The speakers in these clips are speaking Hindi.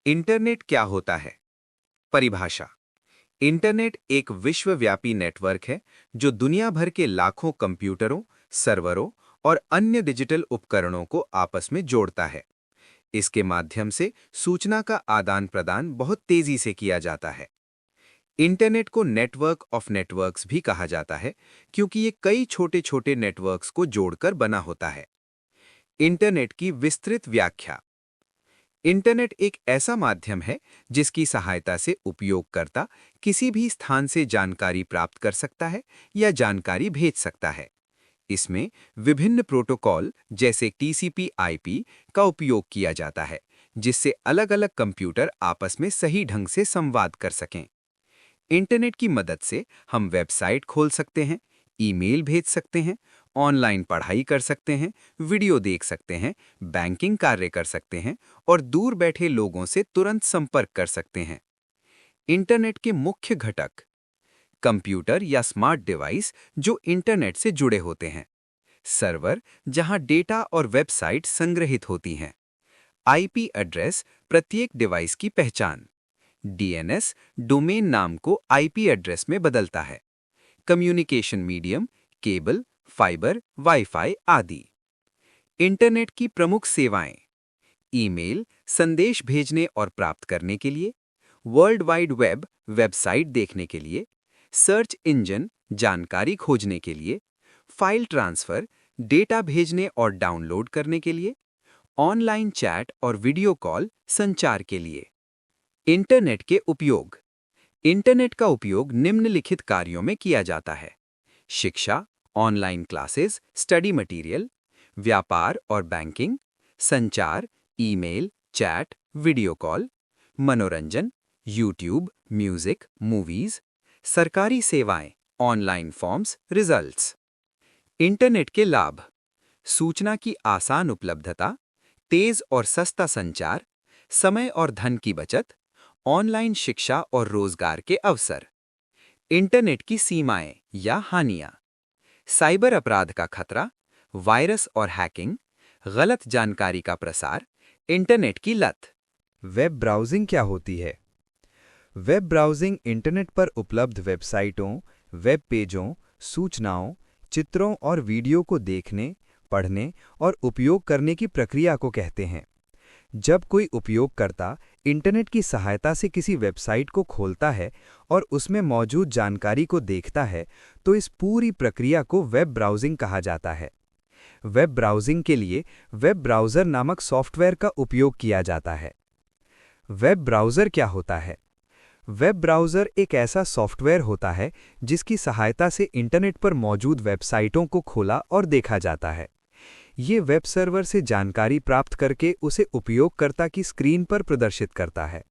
इंटरनेट क्या होता है? परिभाषा। इंटरनेट एक विश्वव्यापी नेटवर्क है जो दुनिया भर के लाखों कंप्यूटरों, सर्वरों और अन्य डिजिटल उपकरणों को आपस में जोड़ता है। इसके माध्यम से सूचना का आदान प्रदान बहुत तेजी से किया जाता है। इंटरनेट को नेटवर्क ऑफ नेटवर्क्स भी कहा जाता है क्योंकि ये कई छोटे छोटे नेटवर्क्स को जोड़कर बना होता है। इंटरनेट की विस्तृत व्याख्या। इंटरनेट एक ऐसा माध्यम है जिसकी सहायता से उपयोगकर्ता किसी भी स्थान से जानकारी प्राप्त कर सकता है या जानकारी भेज सकता है। इसमें विभिन्न प्रोटोकॉल जैसे टीसीपी/आईपी का उपयोग किया जाता है, जिससे अलग-अलग कंप्यूटर आपस में सही ढंग से संवाद कर सकें। इंटरनेट की मदद से हम वेबसाइट खोल सकते हैं, ईमेल भेज सकते हैं, ऑनलाइन पढ़ाई कर सकते हैं, वीडियो देख सकते हैं, बैंकिंग कार्य कर सकते हैं और दूर बैठे लोगों से तुरंत संपर्क कर सकते हैं। इंटरनेट के मुख्य घटक: कंप्यूटर या स्मार्ट डिवाइस जो इंटरनेट से जुड़े होते हैं, सर्वर जहां डेटा और वेबसाइट संग्रहित होती हैं, आईपी एड्रेस प्रत्येक डिवाइस की पहचान, डीएनएस डोमेन नाम को आईपी एड्रेस में बदलता है, communication medium cable, fibre, wifi आदि। इंटरनेट की प्रमुख सेवाएं: ईमेल संदेश भेजने और प्राप्त करने के लिए, वर्ल्ड वाइड वेब वेबसाइट देखने के लिए, सर्च इंजन जानकारी खोजने के लिए, फाइल ट्रांसफर डेटा भेजने और डाउनलोड करने के लिए, ऑनलाइन चैट और वीडियो कॉल संचार के लिए। इंटरनेट के उपयोग। इंटरनेट का उपयोग निम्नलिखित कार्यों में किया जाता है: शिक्षा, ऑनलाइन क्लासेस, स्टडी मटेरियल, व्यापार और बैंकिंग, संचार, ईमेल, चैट, वीडियो कॉल, मनोरंजन, यूट्यूब, म्यूजिक, मूवीज, सरकारी सेवाएं, ऑनलाइन फॉर्म्स, रिजल्ट्स। इंटरनेट के लाभ: सूचना की आसान उपलब्धता, तेज और सस्ता संचार, समय और धन की बचत, ऑनलाइन शिक्षा और रोजगार के अवसर। इंटरनेट की सीमाएं या हानियां: साइबर अपराध का खतरा, वायरस और हैकिंग, गलत जानकारी का प्रसार, इंटरनेट की लत। वेब ब्राउजिंग क्या होती है? वेब ब्राउजिंग इंटरनेट पर उपलब्ध वेबसाइटों, वेब पेजों, सूचनाओं, चित्रों और वीडियो को देखने, पढ़ने और उपयोग करने की प्रक्रिया को कहते हैं। जब कोई उपयोगकर्ता इंटरनेट की सहायता से किसी वेबसाइट को खोलता है और उसमें मौजूद जानकारी को देखता है, तो इस पूरी प्रक्रिया को वेब ब्राउजिंग कहा जाता है। वेब ब्राउजिंग के लिए वेब ब्राउज़र नामक सॉफ्टवेयर का उपयोग किया जाता है। वेब ब्राउज़र क्या होता है? वेब ब्राउज़र एक ऐसा सॉफ्टवेयर होता है जिसकी सहायता से इंटरनेट पर मौजूद वेबसाइटों को खोला और देखा जाता है। ये वेब सर्वर से जानकारी प्राप्त करके उसे उपयोगकर्ता की स्क्रीन पर प्रदर्शित करता है।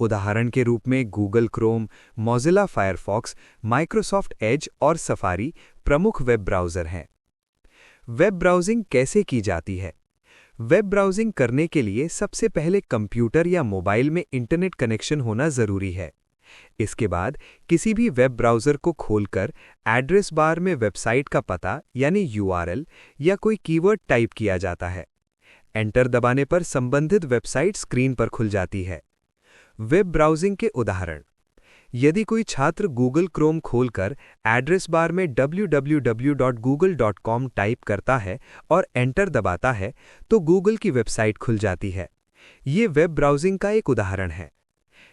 उदाहरण के रूप में Google Chrome, Mozilla Firefox, Microsoft Edge और सफारी प्रमुख वेब ब्राउज़र हैं। वेब ब्राउजिंग कैसे की जाती है? वेब ब्राउजिंग करने के लिए सबसे पहले कंप्यूटर या मोबाइल में इंटरनेट कनेक्शन होना ज़रूरी है। इसके बाद किसी भी वेब ब्राउज़र को खोलकर एड्रेस बार में वेबसाइट का पता यानी यूआरएल या कोई कीवर्ड टाइप किया जाता है। एंटर दबाने पर संबंधित वेबसाइट स्क्रीन पर खुल जाती है। वेब ब्राउजिंग के उदाहरण: यदि कोई छात्र गूगल क्रोम खोलकर एड्रेस बार में www.google.com टाइप करता है और एंटर दबाता है, तो गूगल की वेबसाइट खुल जाती है। ये वेब ब्राउजिंग का एक उदाहरण है।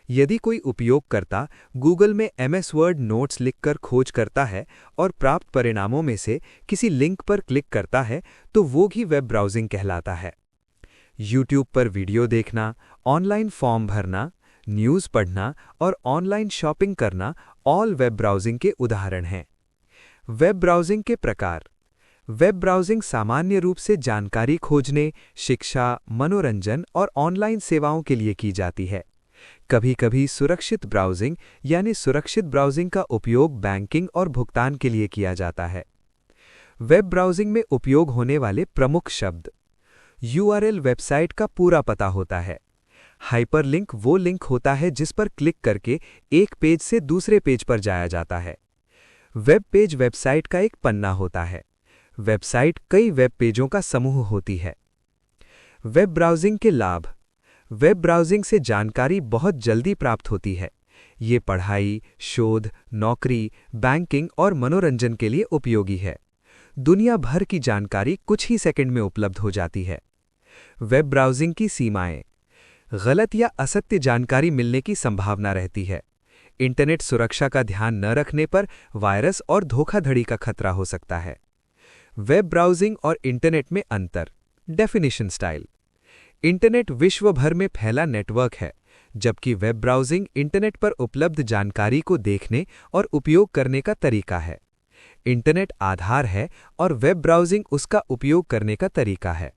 यदि कोई उपयोगकर्ता गूगल में MS वर्ड नोट्स लिखकर खोज करता है और प्राप्त परिणामों में से किसी लिंक पर क्लिक करता है, तो वो भी वेब ब्राउजिंग कहलाता है। यूट्यूब पर वीडियो देखना, ऑनलाइन फॉर्म भरना, न्यूज़ पढ़ना और ऑनलाइन शॉपिंग करना ऑल वेब ब्राउजिंग के उदाहरण हैं। वेब ब्राउजिंग के प्रकार: वेब ब्राउजिंग सामान्य रूप से जानकारी खोजने, शिक्षा, मनोरंजन और ऑनलाइन सेवाओं के लिए की जाती है। कभी-कभी सुरक्षित ब्राउजिंग यानी सुरक्षित ब्राउजिंग का उपयोग बैंकिंग और भुगतान के लिए किया जाता है। वेब ब्राउजिंग में उपयोग होने वाले प्रमुख शब्द: यूआरएल वेबसाइट का पूरा पता होता है। हाइपरलिंक वो लिंक होता है जिस पर क्लिक करके एक पेज से दूसरे पेज पर जाया जाता है। वेब पेज वेबसाइट का एक पन्ना होता है। वेबसाइट कई वेब पेजों का समूह होती है। वेब ब्राउजिंग के लाभ: वेब ब्राउजिंग से जानकारी बहुत जल्दी प्राप्त होती है। ये पढ़ाई, शोध, नौकरी, बैंकिंग और मनोरंजन के लिए उपयोगी है। दुनिया भर की जानकारी कुछ ही सेकंड में उपलब्ध हो जाती है। वेब ब्राउजिंग की सीमाएं। गलत या असत्य जानकारी मिलने की संभावना रहती है। इंटरनेट सुरक्षा का ध्यान न रखने पर वायरस और धोखाधड़ी का खतरा हो सकता है। वेब ब्राउजिंग और इंटरनेट में अंतर। Definition style. इंटरनेट विश्व भर में फैला नेटवर्क है, जबकि वेब ब्राउजिंग इंटरनेट पर उपलब्ध जानकारी को देखने और उपयोग करने का तरीका है। इंटरनेट आधार है और वेब ब्राउजिंग उसका उपयोग करने का तरीका है।